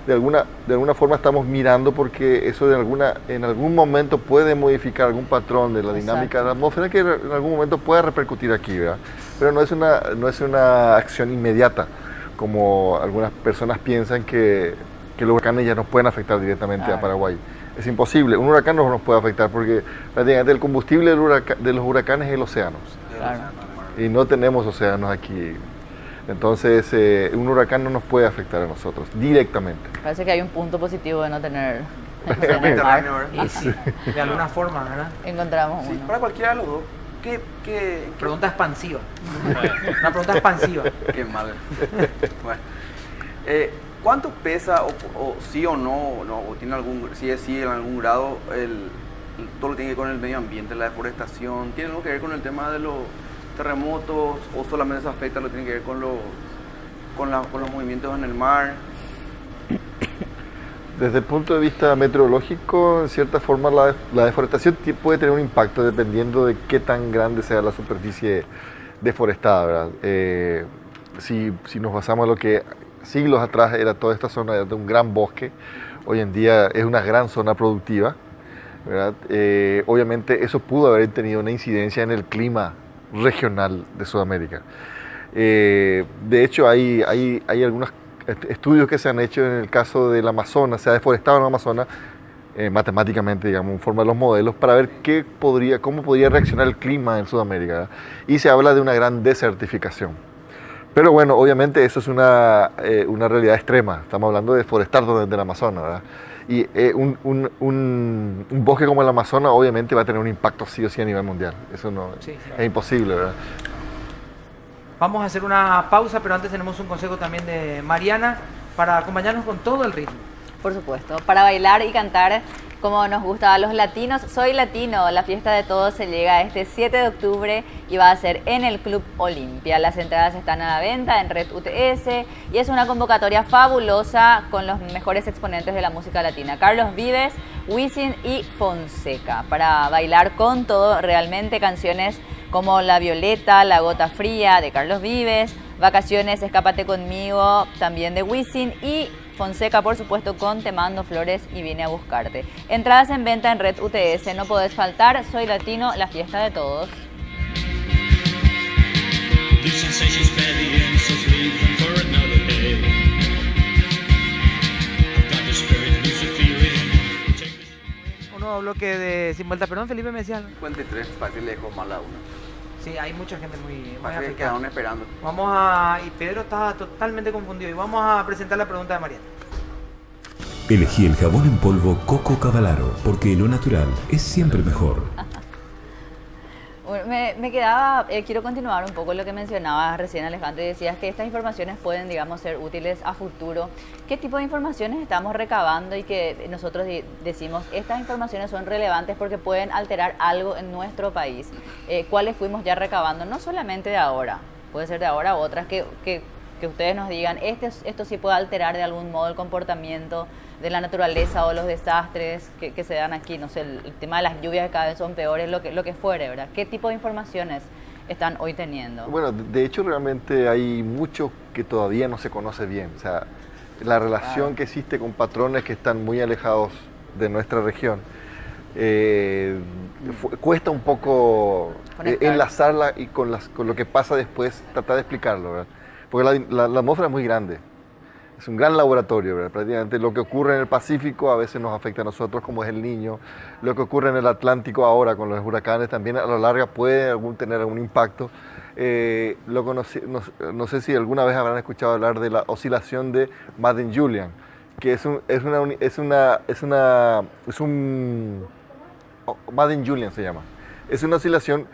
de alguna forma estamos mirando porque eso en algún momento puede modificar algún patrón de la dinámica de la atmósfera que en algún momento pueda repercutir aquí, ¿verdad? Pero no es una acción inmediata, como algunas personas piensan que los huracanes ya nos pueden afectar directamente a Paraguay. Es imposible, un huracán no nos puede afectar porque prácticamente el combustible de los huracanes es el océano. Claro. Y no tenemos océanos aquí. Entonces, un huracán no nos puede afectar a nosotros directamente. Parece que hay un punto positivo de no tener... Mediterráneo, ¿verdad? Y sí, de alguna forma, ¿verdad? Encontramos Sí, uno. para cualquiera de los dos. Pregunta expansiva. Una pregunta expansiva. Qué mal. Bueno. ¿Cuánto pesa o sí o no, o tiene si es sí en algún grado todo lo que tiene que ver con el medio ambiente, la deforestación? ¿Tiene algo que ver con el tema de los terremotos o solamente se afecta lo que tiene que ver con los movimientos en el mar? Desde el punto de vista meteorológico, en cierta forma la deforestación puede tener un impacto dependiendo de qué tan grande sea la superficie deforestada, ¿verdad? Si nos basamos en lo que siglos atrás era toda esta zona de un gran bosque, hoy en día es una gran zona productiva, ¿verdad? Obviamente eso pudo haber tenido una incidencia en el clima regional de Sudamérica. De hecho hay algunos estudios que se han hecho en el caso del Amazonas, se ha deforestado en el Amazonas matemáticamente, digamos, en forma de los modelos, para ver cómo podría reaccionar el clima en Sudamérica, ¿verdad? Y se habla de una gran desertificación. Pero bueno, obviamente eso es una realidad extrema. Estamos hablando de deforestar desde el Amazonas, ¿verdad? Y un bosque como el Amazonas obviamente va a tener un impacto sí o sí a nivel mundial. Eso no es imposible, ¿verdad? Vamos a hacer una pausa, pero antes tenemos un consejo también de Mariana para acompañarnos con todo el ritmo. Por supuesto, para bailar y cantar como nos gusta a los latinos. Soy Latino, la fiesta de todos se llega este 7 de octubre y va a ser en el Club Olimpia. Las entradas están a la venta en Red UTS y es una convocatoria fabulosa con los mejores exponentes de la música latina. Carlos Vives, Wisin y Fonseca. Para bailar con todo, realmente canciones como La Violeta, La Gota Fría de Carlos Vives, Vacaciones, Escápate Conmigo, también de Wisin y Fonseca, por supuesto, con Te Mando Flores y Vine a Buscarte. Entradas en venta en Red UTS, no podés faltar. Soy Latino, la fiesta de todos. Un nuevo bloque de Sin Vuelta. Perdón, Felipe, me decía algo. 53, para que le dejó mal a uno. Sí, hay mucha gente muy Para que afectada. quedaron esperando. Y Pedro estaba totalmente confundido. Y vamos a presentar la pregunta de Mariana. Elegí el jabón en polvo Coco Cavalaro, porque lo natural es siempre mejor. Bueno, me quedaba, quiero continuar un poco lo que mencionabas recién, Alejandro, y decías que estas informaciones pueden, digamos, ser útiles a futuro. ¿Qué tipo de informaciones estamos recabando y que nosotros decimos, estas informaciones son relevantes porque pueden alterar algo en nuestro país? ¿Cuáles fuimos ya recabando? No solamente de ahora, puede ser de ahora a otras, que ustedes nos digan, esto sí puede alterar de algún modo el comportamiento de la naturaleza o los desastres que se dan aquí, no sé, el tema de las lluvias que cada vez son peores, lo que fuere, ¿verdad? ¿Qué tipo de informaciones están hoy teniendo? Bueno, de hecho realmente hay mucho que todavía no se conoce bien. O sea, la relación que existe con patrones que están muy alejados de nuestra región, cuesta un poco enlazarla y con lo que pasa después, tratar de explicarlo, ¿verdad? Porque la atmósfera es muy grande. Es un gran laboratorio, ¿verdad? Prácticamente lo que ocurre en el Pacífico a veces nos afecta a nosotros, como es el Niño. Lo que ocurre en el Atlántico ahora con los huracanes también a la larga puede tener algún impacto. No sé si alguna vez habrán escuchado hablar de la oscilación de Madden-Julian, que Madden-Julian se llama. Es una oscilación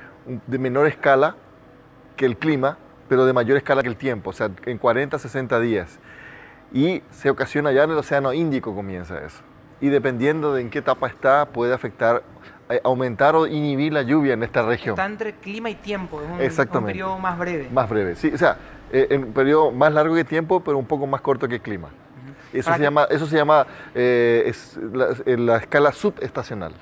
de menor escala que el clima, pero de mayor escala que el tiempo, o sea, en 40 60 días. Y se ocasiona ya en el Océano Índico, comienza eso. Y dependiendo de en qué etapa está, puede afectar, aumentar o inhibir la lluvia en esta región. Está entre clima y tiempo, es Exactamente. Un periodo más breve. Más breve, sí, o sea, en un periodo más largo que tiempo, pero un poco más corto que el clima. Eso se llama la escala subestacional.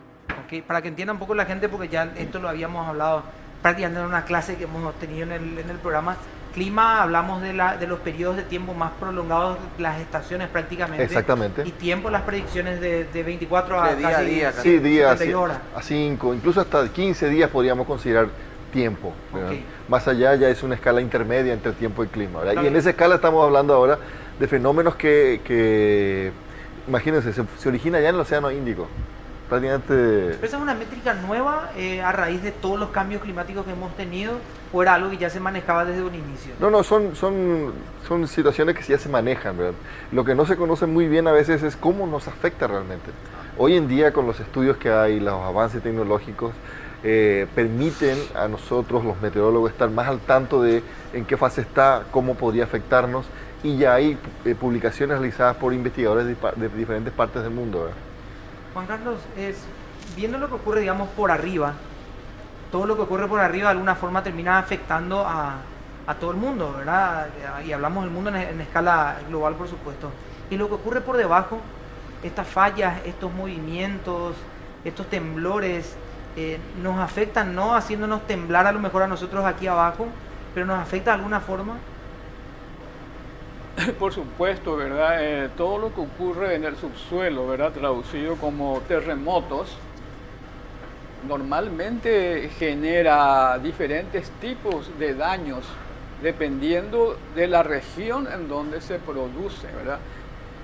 Okay, para que entienda un poco la gente, porque ya esto lo habíamos hablado prácticamente en una clase que hemos tenido en el programa. Clima, hablamos de los periodos de tiempo más prolongados, las estaciones prácticamente. Exactamente. Y tiempo, las predicciones de 24 a De día a día, casi. Sí, días, 70 horas. a 5, incluso hasta 15 días podríamos considerar tiempo. Okay. Más allá ya es una escala intermedia entre tiempo y clima, ¿verdad? Claro. Y en esa escala estamos hablando ahora de fenómenos que imagínense, se origina ya en el Océano Índico. Prácticamente... ¿Pero esa es una métrica nueva a raíz de todos los cambios climáticos que hemos tenido o era algo que ya se manejaba desde un inicio? No, son situaciones que ya se manejan, ¿verdad? Lo que no se conoce muy bien a veces es cómo nos afecta realmente. Hoy en día, con los estudios que hay, los avances tecnológicos, permiten a nosotros, los meteorólogos, estar más al tanto de en qué fase está, cómo podría afectarnos, y ya hay publicaciones realizadas por investigadores de diferentes partes del mundo, ¿verdad? Juan Carlos, viendo lo que ocurre, digamos, por arriba, todo lo que ocurre por arriba de alguna forma termina afectando a todo el mundo, ¿verdad? Y hablamos del mundo en escala global, por supuesto. Y lo que ocurre por debajo, estas fallas, estos movimientos, estos temblores, nos afectan, no haciéndonos temblar a lo mejor a nosotros aquí abajo, pero nos afecta de alguna forma. Por supuesto, ¿verdad? Todo lo que ocurre en el subsuelo, ¿verdad? Traducido como terremotos, normalmente genera diferentes tipos de daños dependiendo de la región en donde se produce, ¿verdad?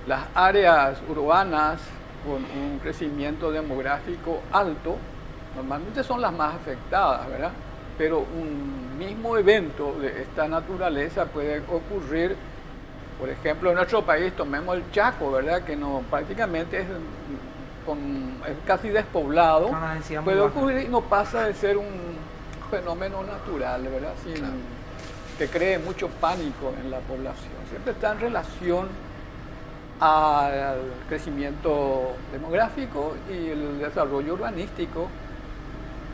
Las áreas urbanas con un crecimiento demográfico alto normalmente son las más afectadas, ¿verdad? Pero un mismo evento de esta naturaleza puede ocurrir. Por ejemplo, en nuestro país, tomemos el Chaco, ¿verdad? Que prácticamente es casi despoblado. Puede ocurrir y no pasa de ser un fenómeno natural, ¿verdad? Que cree mucho pánico en la población. Siempre está en relación al crecimiento demográfico y el desarrollo urbanístico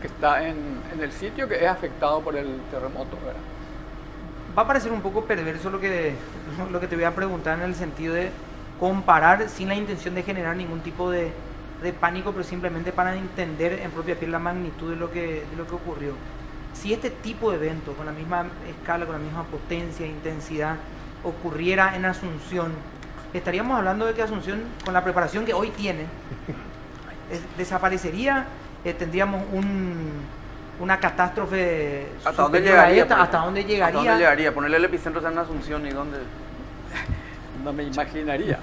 que está en el sitio que es afectado por el terremoto, ¿verdad? Va a parecer un poco perverso lo que te voy a preguntar, en el sentido de comparar sin la intención de generar ningún tipo de pánico, pero simplemente para entender en propia piel la magnitud de lo que ocurrió. Si este tipo de evento, con la misma escala, con la misma potencia e intensidad, ocurriera en Asunción, estaríamos hablando de que Asunción, con la preparación que hoy tiene, desaparecería, tendríamos una catástrofe. ¿Hasta dónde llegaría? ¿Hasta dónde llegaría? ¿Hasta dónde llegaría? Ponerle el epicentro en Asunción y dónde. No me imaginaría.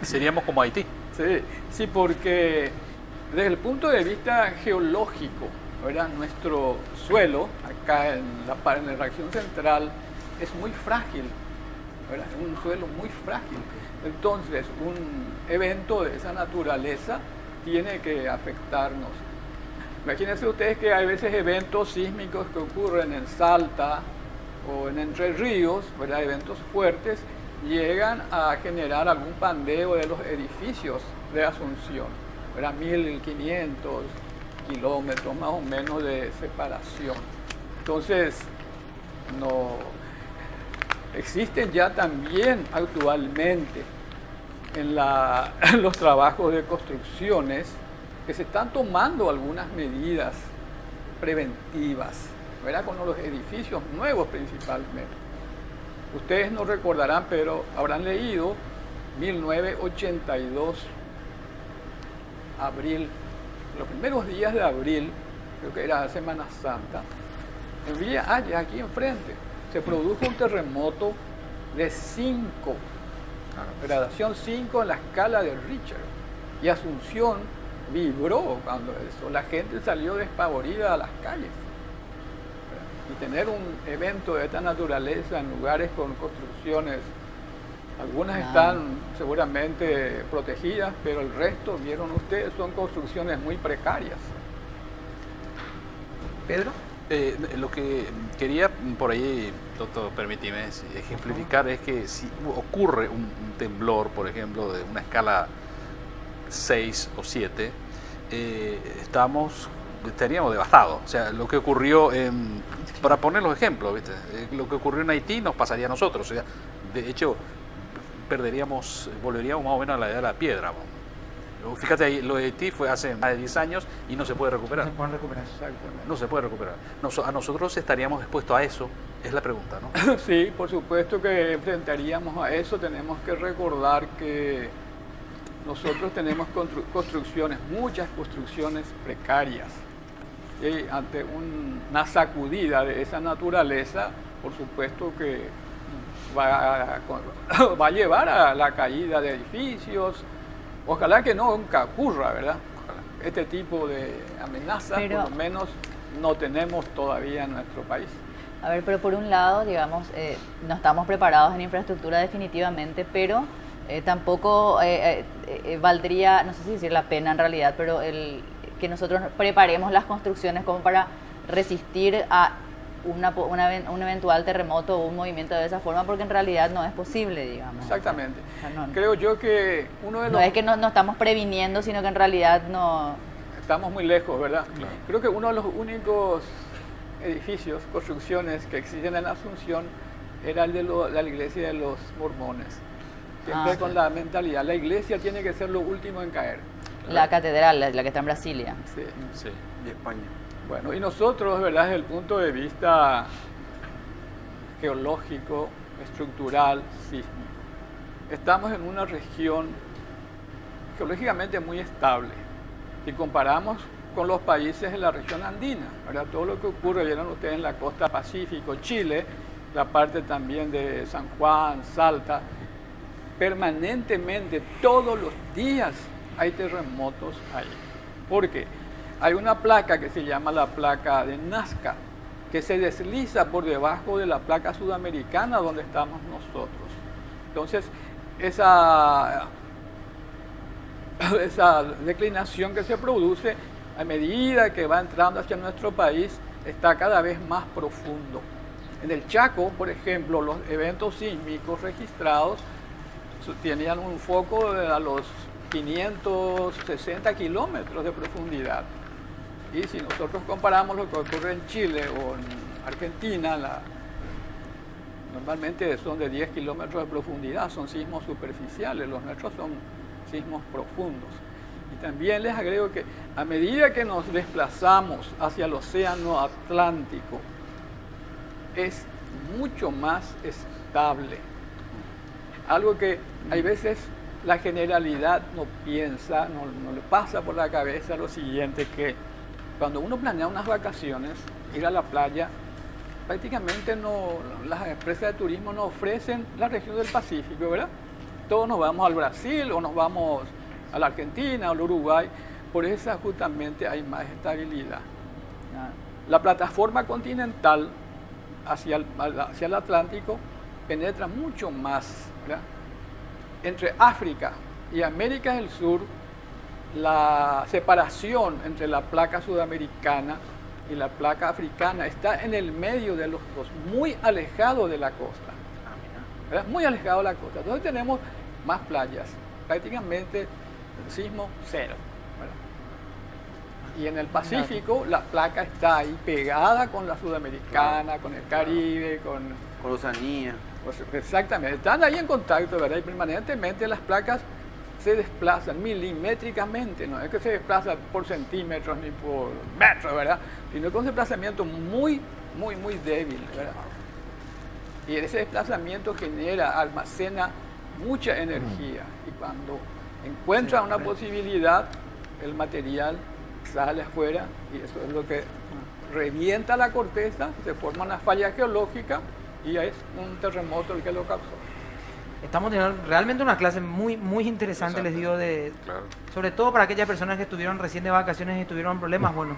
Seríamos como Haití. Sí, porque desde el punto de vista geológico, ¿verdad? Nuestro suelo, acá en la región central, es muy frágil, ¿verdad? Es un suelo muy frágil. Entonces, un evento de esa naturaleza tiene que afectarnos. Imagínense ustedes que hay veces eventos sísmicos que ocurren en Salta o en Entre Ríos, ¿verdad? Eventos fuertes, llegan a generar algún pandeo de los edificios de Asunción, ¿verdad? 1500 kilómetros más o menos de separación. Entonces, no existen ya también actualmente en los trabajos de construcciones que se están tomando algunas medidas preventivas, ¿verdad? Con los edificios nuevos principalmente. Ustedes no recordarán, pero habrán leído 1982, abril, los primeros días de abril, creo que era Semana Santa, en Villa Haya, aquí enfrente, se produjo un terremoto de 5, gradación 5 en la escala de Richter, y Asunción vibró cuando eso, la gente salió despavorida a las calles. Y tener un evento de esta naturaleza en lugares con construcciones, algunas están seguramente protegidas, pero el resto, vieron ustedes, son construcciones muy precarias. Pedro. Lo que quería por ahí, Toto, permíteme ejemplificar, es que si ocurre un temblor, por ejemplo, de una escala 6 o 7, estaríamos devastados. O sea, lo que ocurrió, para poner los ejemplos, ¿viste? Lo que ocurrió en Haití nos pasaría a nosotros. O sea, de hecho, volveríamos más o menos a la edad de la piedra. Fíjate, ahí, lo de Haití fue hace más de 10 años y no se puede recuperar. No se pueden recuperar. Exactamente. No se puede recuperar. A nosotros estaríamos expuestos a eso, es la pregunta, ¿no? Sí, por supuesto que enfrentaríamos a eso. Tenemos que recordar que nosotros tenemos construcciones, muchas construcciones precarias. Y ante una sacudida de esa naturaleza, por supuesto que va a llevar a la caída de edificios. Ojalá que no nunca ocurra, ¿verdad? Este tipo de amenazas, por lo menos, no tenemos todavía en nuestro país. A ver, pero por un lado, digamos, no estamos preparados en infraestructura definitivamente, pero tampoco valdría, no sé si decir la pena en realidad, pero que nosotros preparemos las construcciones como para resistir a un eventual terremoto o un movimiento de esa forma, porque en realidad no es posible, digamos. Exactamente. O sea, no, creo yo que uno de los... No es que no estamos previniendo, sino que en realidad no... Estamos muy lejos, ¿verdad? Claro. Creo que uno de los únicos edificios, construcciones que existen en Asunción era el de la iglesia de los mormones. Siempre con la mentalidad, la iglesia tiene que ser lo último en caer. La catedral, la que está en Brasilia. Sí. Sí. De España. Bueno, y nosotros, ¿verdad?, desde el punto de vista geológico, estructural, sísmico, estamos en una región geológicamente muy estable. Si comparamos con los países de la región andina, ¿verdad? Todo lo que ocurre, vieron ustedes en la costa Pacífico, Chile, la parte también de San Juan, Salta, permanentemente, todos los días hay terremotos ahí. ¿Por qué? Hay una placa que se llama la placa de Nazca, que se desliza por debajo de la placa sudamericana donde estamos nosotros. Entonces, esa declinación que se produce a medida que va entrando hacia nuestro país está cada vez más profundo. En el Chaco, por ejemplo, los eventos sísmicos registrados tenían un foco a los 560 kilómetros de profundidad. Y si nosotros comparamos lo que ocurre en Chile o en Argentina, normalmente son de 10 kilómetros de profundidad, son sismos superficiales, los nuestros son sismos profundos. Y también les agrego que a medida que nos desplazamos hacia el océano Atlántico, es mucho más estable. Algo que hay veces la generalidad no piensa, no le pasa por la cabeza lo siguiente, que cuando uno planea unas vacaciones, ir a la playa, prácticamente las empresas de turismo no ofrecen la región del Pacífico, ¿verdad? Todos nos vamos al Brasil o nos vamos a la Argentina o al Uruguay, por eso justamente hay más estabilidad. La plataforma continental hacia el Atlántico penetra mucho más, ¿verdad? Entre África y América del Sur la separación entre la placa sudamericana y la placa africana está en el medio de los dos, muy alejado de la costa, ¿verdad? Muy alejado de la costa. Entonces tenemos más playas, prácticamente sismo cero, ¿verdad? Y en el Pacífico la placa está ahí pegada con la sudamericana, con el Caribe, Con Oceanía. pues, exactamente, están ahí en contacto, ¿verdad? Y permanentemente las placas se desplazan milimétricamente, no es que se desplazan por centímetros ni por metros, ¿verdad? Sino con un desplazamiento muy débil, ¿verdad? Y ese desplazamiento almacena mucha energía, y cuando encuentra una posibilidad, el material sale afuera, y eso es lo que revienta la corteza, se forma una falla geológica, y es un terremoto el que lo causó. Estamos teniendo realmente una clase muy interesante, les digo, sobre todo para aquellas personas que estuvieron recién de vacaciones y tuvieron problemas, bueno,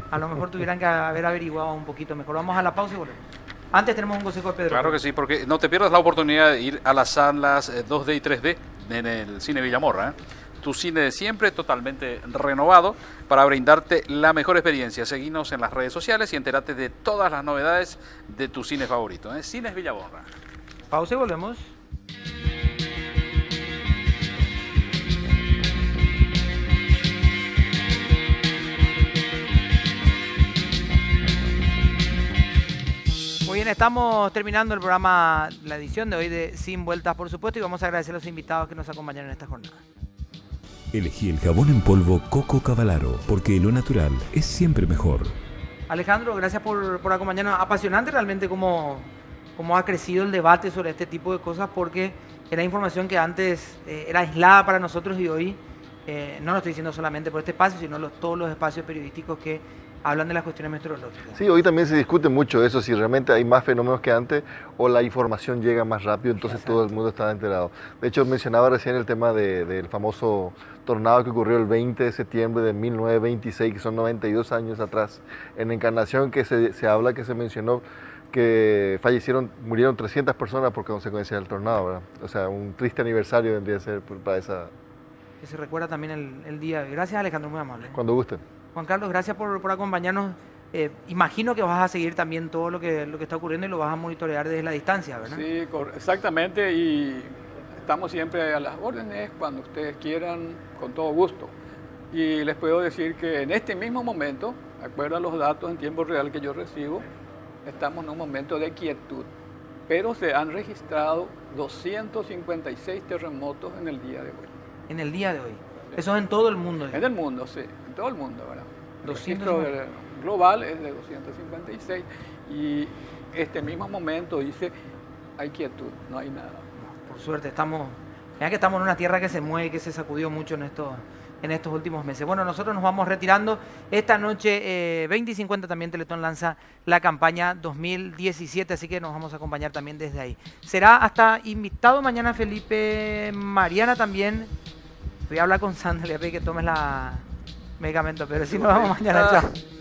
a lo mejor tuvieran que haber averiguado un poquito mejor. Vamos a la pausa y volvemos. Antes tenemos un consejo de Pedro. Claro que sí, porque no te pierdas la oportunidad de ir a las salas 2D y 3D en el Cine Villamorra, ¿eh? Tu cine de siempre, totalmente renovado, para brindarte la mejor experiencia. Seguinos en las redes sociales y entérate de todas las novedades de tu cine favorito, ¿eh? Cines Villamorra. Pausa y volvemos. Muy bien, estamos terminando el programa, la edición de hoy de Sin Vueltas, por supuesto, y vamos a agradecer a los invitados que nos acompañaron en esta jornada. Elegí el jabón en polvo Coco Cavalaro, porque lo natural es siempre mejor. Alejandro, gracias por acompañarnos. Apasionante realmente cómo ha crecido el debate sobre este tipo de cosas, porque era información que antes era aislada para nosotros y hoy, no lo estoy diciendo solamente por este espacio, sino todos los espacios periodísticos que hablan de las cuestiones meteorológicas. Sí, hoy también se discute mucho eso, si realmente hay más fenómenos que antes o la información llega más rápido, entonces todo el mundo está enterado. De hecho, mencionaba recién el tema del famoso tornado que ocurrió el 20 de septiembre de 1926, que son 92 años atrás, en Encarnación, que se habla, que se mencionó que murieron 300 personas por consecuencia del tornado, ¿verdad? O sea, un triste aniversario vendría a ser para esa... Que se recuerda también el día. Gracias, Alejandro, muy amable. Cuando gusten. Juan Carlos, gracias por acompañarnos. Imagino que vas a seguir también todo lo que está ocurriendo y lo vas a monitorear desde la distancia, ¿verdad? Sí, exactamente, y estamos siempre a las órdenes cuando ustedes quieran, con todo gusto. Y les puedo decir que en este mismo momento, de acuerdo a los datos en tiempo real que yo recibo, estamos en un momento de quietud, pero se han registrado 256 terremotos en el día de hoy. En el día de hoy. Eso es en todo el mundo. En el mundo, sí, en todo el mundo, ¿verdad? El 200 registro global es de 256 y este mismo momento dice hay quietud, no hay nada. Por suerte, mira que estamos en una tierra que se mueve, que se sacudió mucho en estos últimos meses. Bueno, nosotros nos vamos retirando. Esta noche, 20 y 50, también Teletón lanza la campaña 2017, así que nos vamos a acompañar también desde ahí. Será hasta invitado mañana Felipe, Mariana también. Voy a hablar con Sandra, le voy a pedir que tomes la medicamento, pero si nos vamos mañana, chao.